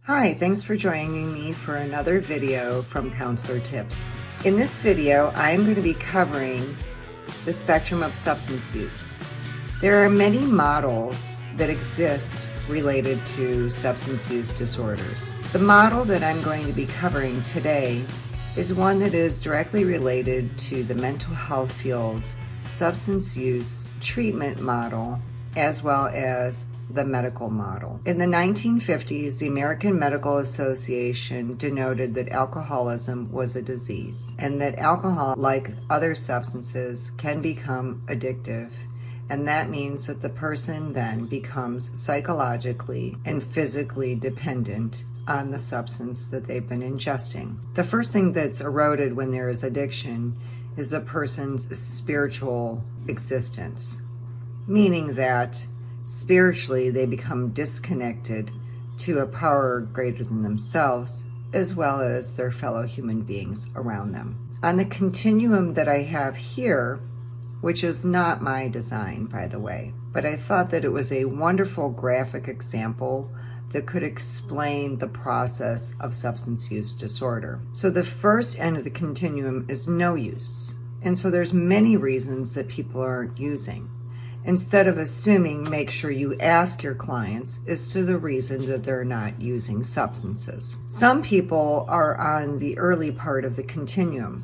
Hi, thanks for joining me for another video from Counselor Tips. In this video, I'm going to be covering the spectrum of substance use. There are many models that exist related to substance use disorders. The model that I'm going to be covering today is one that is directly related to the mental health field, substance use treatment model, as well as the medical model. In the 1950s, the American Medical Association denoted that alcoholism was a disease and that alcohol, like other substances, can become addictive. And that means that the person then becomes psychologically and physically dependent on the substance that they've been ingesting. The first thing that's eroded when there is addiction is a person's spiritual existence, meaning that spiritually they become disconnected to a power greater than themselves, as well as their fellow human beings around them. On the continuum that I have here, which is not my design, by the way, but I thought that it was a wonderful graphic example that could explain the process of substance use disorder. So the first end of the continuum is no use. And so there's many reasons that people aren't using. Instead of assuming, make sure you ask your clients as to the reason that they're not using substances. Some people are on the early part of the continuum,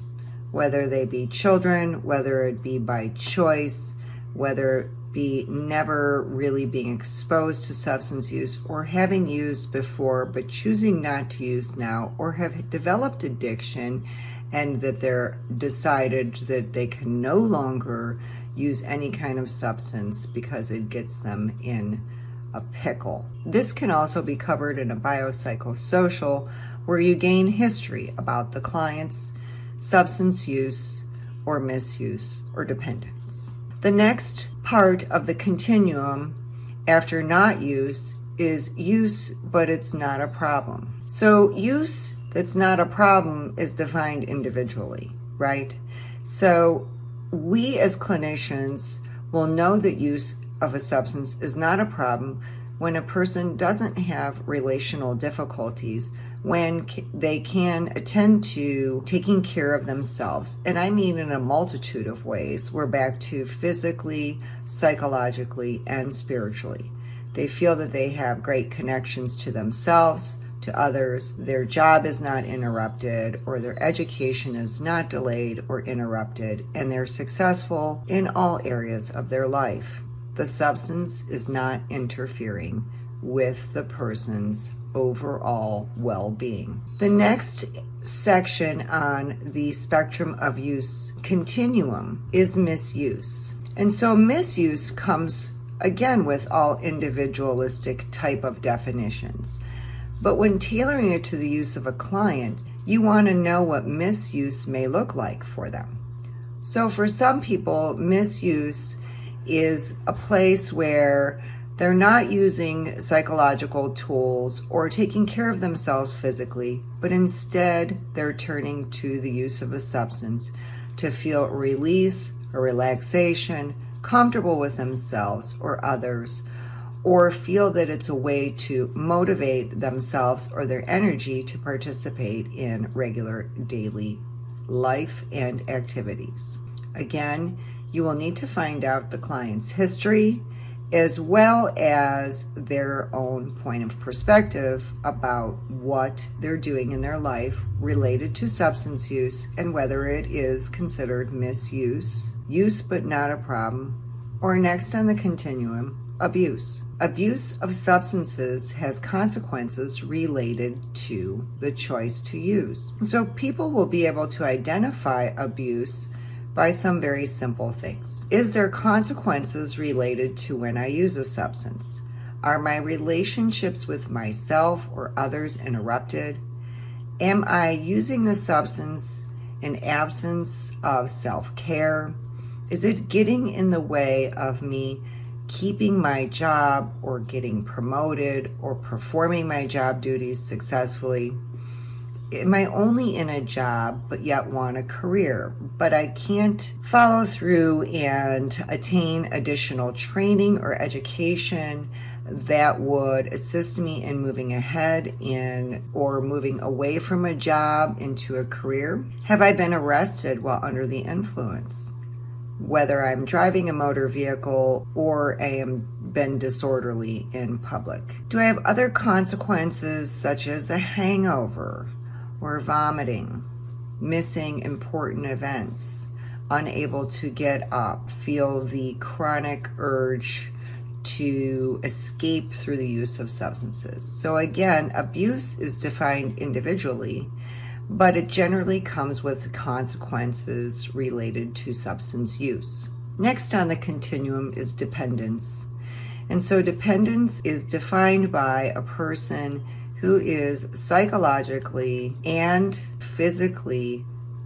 whether they be children, whether it be by choice, whether it be never really being exposed to substance use or having used before but choosing not to use now, or have developed addiction and that they're decided that they can no longer use any kind of substance because it gets them in a pickle. This can also be covered in a biopsychosocial, where you gain history about the client's substance use or misuse or dependence. The next part of the continuum after not use is use, but it's not a problem. So use that's not a problem is defined individually, right? So we as clinicians will know that use of a substance is not a problem when a person doesn't have relational difficulties, when they can attend to taking care of themselves. And I mean in a multitude of ways. We're back to physically, psychologically, and spiritually. They feel that they have great connections to themselves, to others, their job is not interrupted, or their education is not delayed or interrupted, and they're successful in all areas of their life. The substance is not interfering with the person's overall well-being. The next section on the spectrum of use continuum is misuse. And so misuse comes again with all individualistic type of definitions. But when tailoring it to the use of a client, you want to know what misuse may look like for them. So for some people, misuse is a place where they're not using psychological tools or taking care of themselves physically, but instead they're turning to the use of a substance to feel release or relaxation, comfortable with themselves or others, or feel that it's a way to motivate themselves or their energy to participate in regular daily life and activities. Again, you will need to find out the client's history as well as their own point of perspective about what they're doing in their life related to substance use and whether it is considered misuse, use but not a problem, or next on the continuum, abuse. Abuse of substances has consequences related to the choice to use. So people will be able to identify abuse by some very simple things. Is there consequences related to when I use a substance? Are my relationships with myself or others interrupted? Am I using the substance in absence of self-care? Is it getting in the way of me keeping my job or getting promoted or performing my job duties successfully? Am I only in a job but yet want a career, but I can't follow through and attain additional training or education that would assist me in moving ahead in or moving away from a job into a career? Have I been arrested while under the influence? Whether I'm driving a motor vehicle or I am been disorderly in public? Do I have other consequences such as a hangover or vomiting, missing important events, unable to get up, feel the chronic urge to escape through the use of substances? So again, abuse is defined individually, but it generally comes with consequences related to substance use. Next on the continuum is dependence. And so dependence is defined by a person who is psychologically and physically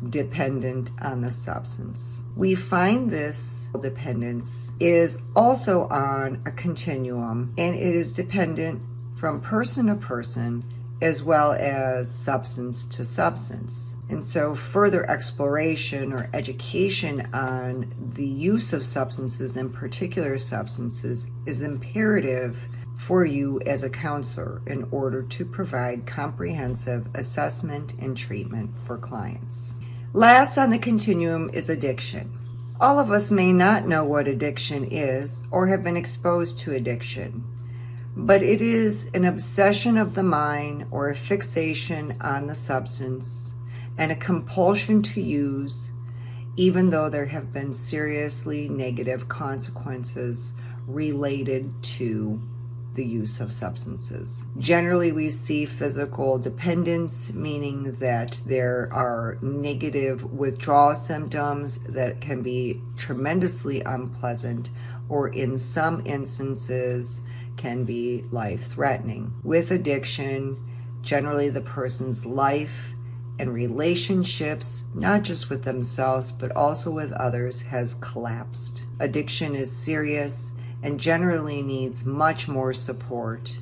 dependent on the substance. We find this dependence is also on a continuum, and it is dependent from person to person as well as substance to substance. And so further exploration or education on the use of substances, in particular substances, is imperative for you as a counselor in order to provide comprehensive assessment and treatment for clients. Last on the continuum is addiction. All of us may not know what addiction is or have been exposed to addiction, but it is an obsession of the mind or a fixation on the substance and a compulsion to use, even though there have been seriously negative consequences related to the use of substances. Generally, we see physical dependence, meaning that there are negative withdrawal symptoms that can be tremendously unpleasant, or in some instances can be life-threatening. With addiction, generally the person's life and relationships, not just with themselves, but also with others, has collapsed. Addiction is serious and generally needs much more support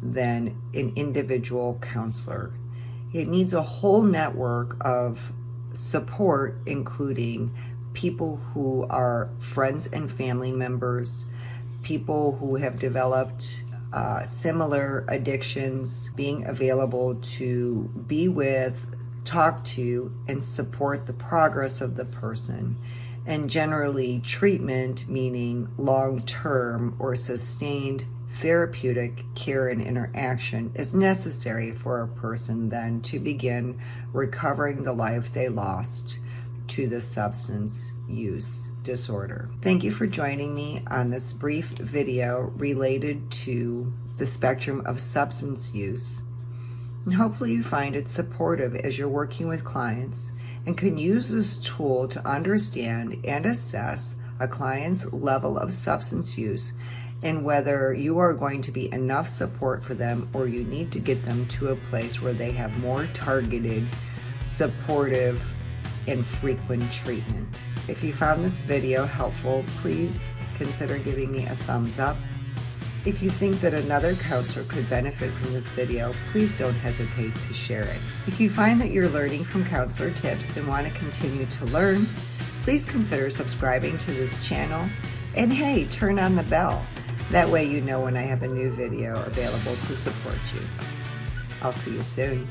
than an individual counselor. It needs a whole network of support, including people who are friends and family members, people who have developed similar addictions, being available to be with, talk to, and support the progress of the person. And generally, treatment, meaning long-term or sustained therapeutic care and interaction, is necessary for a person then to begin recovering the life they lost to the substance use disorder. Thank you for joining me on this brief video related to the spectrum of substance use. And hopefully you find it supportive as you're working with clients and can use this tool to understand and assess a client's level of substance use and whether you are going to be enough support for them or you need to get them to a place where they have more targeted, supportive, and frequent treatment. If you found this video helpful, please consider giving me a thumbs up. If you think that another counselor could benefit from this video, please don't hesitate to share it. If you find that you're learning from Counselor Tips and want to continue to learn, please consider subscribing to this channel. And hey, turn on the bell. That way you know when I have a new video available to support you. I'll see you soon.